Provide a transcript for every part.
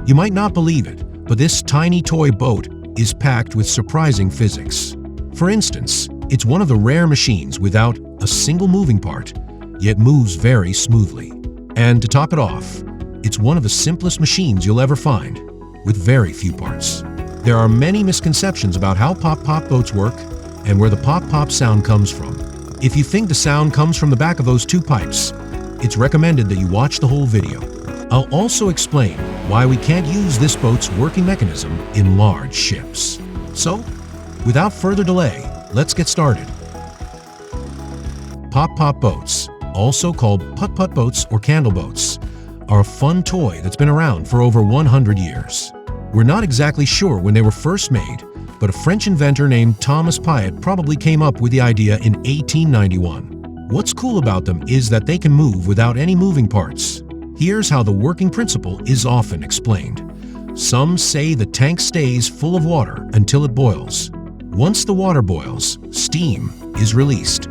You might not believe it, but this tiny toy boat is packed with surprising physics. For instance, it's one of the rare machines without a single moving part, yet moves very smoothly. And to top it off, it's one of the simplest machines you'll ever find, with very few parts. There are many misconceptions about how pop-pop boats work and where the pop-pop sound comes from. If you think the sound comes from the back of those two pipes, it's recommended that you watch the whole video. I'll also explain why we can't use this boat's working mechanism in large ships. So, without further delay, let's get started. Pop-pop boats, also called putt-putt boats or candle boats, are a fun toy that's been around for over 100 years. We're not exactly sure when they were first made, but a French inventor named Thomas Piot probably came up with the idea in 1891. What's cool about them is that they can move without any moving parts. Here's how the working principle is often explained. Some say the tank stays full of water until it boils. Once the water boils, steam is released.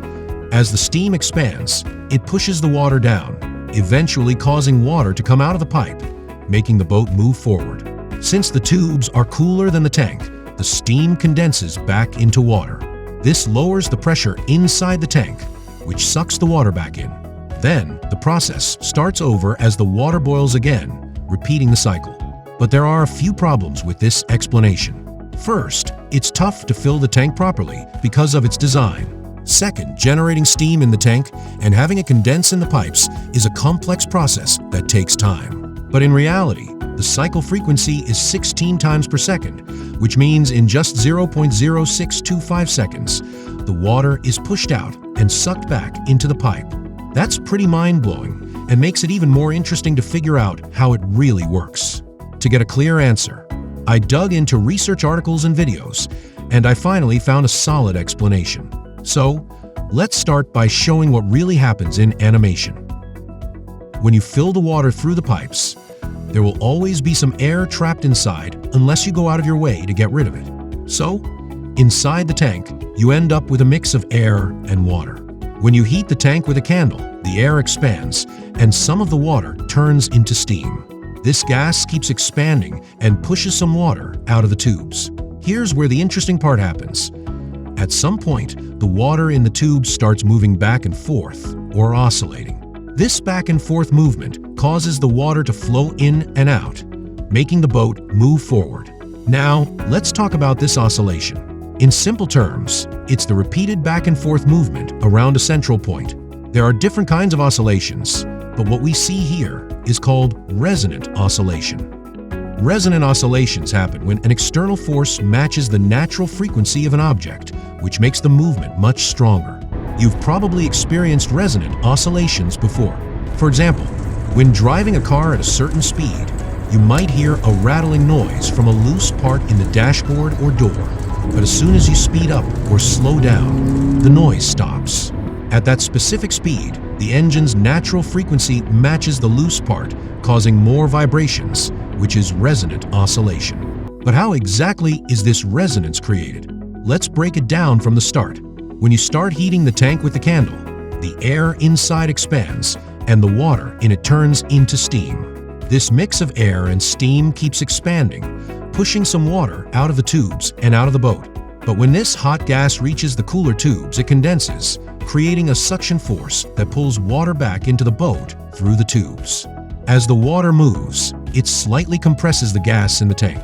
As the steam expands, it pushes the water down, eventually causing water to come out of the pipe, making the boat move forward. Since the tubes are cooler than the tank, the steam condenses back into water. This lowers the pressure inside the tank, which sucks the water back in. Then, the process starts over as the water boils again, repeating the cycle. But there are a few problems with this explanation. First, it's tough to fill the tank properly because of its design. Second, generating steam in the tank and having it condense in the pipes is a complex process that takes time. But in reality, the cycle frequency is 16 times per second, which means in just 0.0625 seconds, the water is pushed out and sucked back into the pipe. That's pretty mind-blowing and makes it even more interesting to figure out how it really works. To get a clear answer, I dug into research articles and videos, and I finally found a solid explanation. So, let's start by showing what really happens in animation. When you fill the water through the pipes, there will always be some air trapped inside unless you go out of your way to get rid of it. So, inside the tank, you end up with a mix of air and water. When you heat the tank with a candle, the air expands and some of the water turns into steam. This gas keeps expanding and pushes some water out of the tubes. Here's where the interesting part happens. At some point, the water in the tube starts moving back and forth, or oscillating. This back and forth movement causes the water to flow in and out, making the boat move forward. Now, let's talk about this oscillation. In simple terms, it's the repeated back and forth movement around a central point. There are different kinds of oscillations, but what we see here is called resonant oscillation. Resonant oscillations happen when an external force matches the natural frequency of an object, which makes the movement much stronger. You've probably experienced resonant oscillations before. For example, when driving a car at a certain speed, you might hear a rattling noise from a loose part in the dashboard or door. But as soon as you speed up or slow down, the noise stops. At that specific speed, the engine's natural frequency matches the loose part, causing more vibrations, which is resonant oscillation. But how exactly is this resonance created? Let's break it down from the start. When you start heating the tank with the candle, the air inside expands and the water in it turns into steam. This mix of air and steam keeps expanding, pushing some water out of the tubes and out of the boat. But when this hot gas reaches the cooler tubes, it condenses, creating a suction force that pulls water back into the boat through the tubes. As the water moves, it slightly compresses the gas in the tank.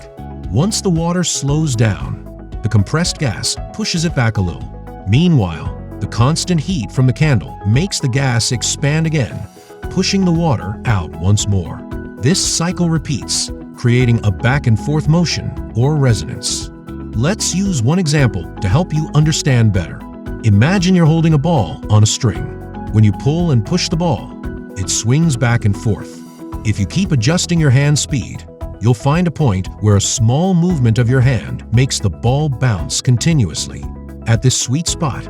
Once the water slows down, the compressed gas pushes it back a little. Meanwhile, the constant heat from the candle makes the gas expand again, pushing the water out once more. This cycle repeats, creating a back and forth motion or resonance. Let's use one example to help you understand better. Imagine you're holding a ball on a string. When you pull and push the ball, it swings back and forth. If you keep adjusting your hand speed, you'll find a point where a small movement of your hand makes the ball bounce continuously. At this sweet spot,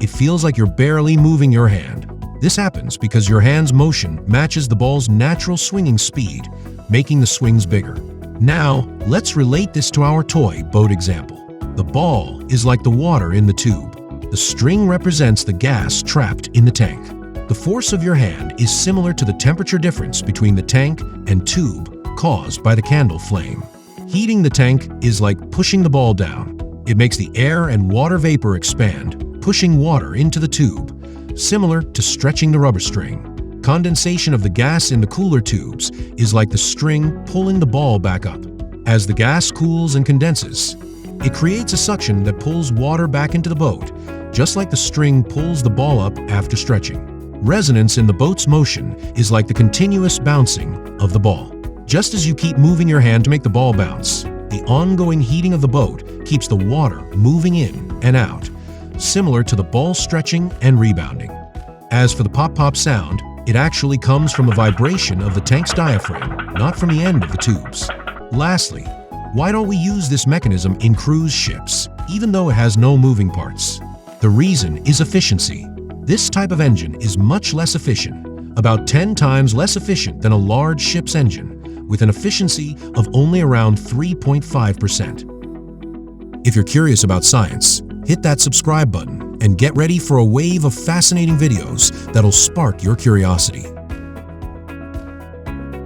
it feels like you're barely moving your hand. This happens because your hand's motion matches the ball's natural swinging speed, making the swings bigger. Now, let's relate this to our toy boat example. The ball is like the water in the tube. The string represents the gas trapped in the tank. The force of your hand is similar to the temperature difference between the tank and tube caused by the candle flame. Heating the tank is like pushing the ball down. It makes the air and water vapor expand, pushing water into the tube, similar to stretching the rubber string. Condensation of the gas in the cooler tubes is like the string pulling the ball back up. As the gas cools and condenses, it creates a suction that pulls water back into the boat, just like the string pulls the ball up after stretching. Resonance in the boat's motion is like the continuous bouncing of the ball. Just as you keep moving your hand to make the ball bounce, the ongoing heating of the boat keeps the water moving in and out, similar to the ball stretching and rebounding. As for the pop-pop sound, it actually comes from a vibration of the tank's diaphragm, not from the end of the tubes. Lastly, why don't we use this mechanism in cruise ships, even though it has no moving parts? The reason is efficiency. This type of engine is much less efficient, about 10 times less efficient than a large ship's engine, with an efficiency of only around 3.5%. If you're curious about science, hit that subscribe button and get ready for a wave of fascinating videos that'll spark your curiosity.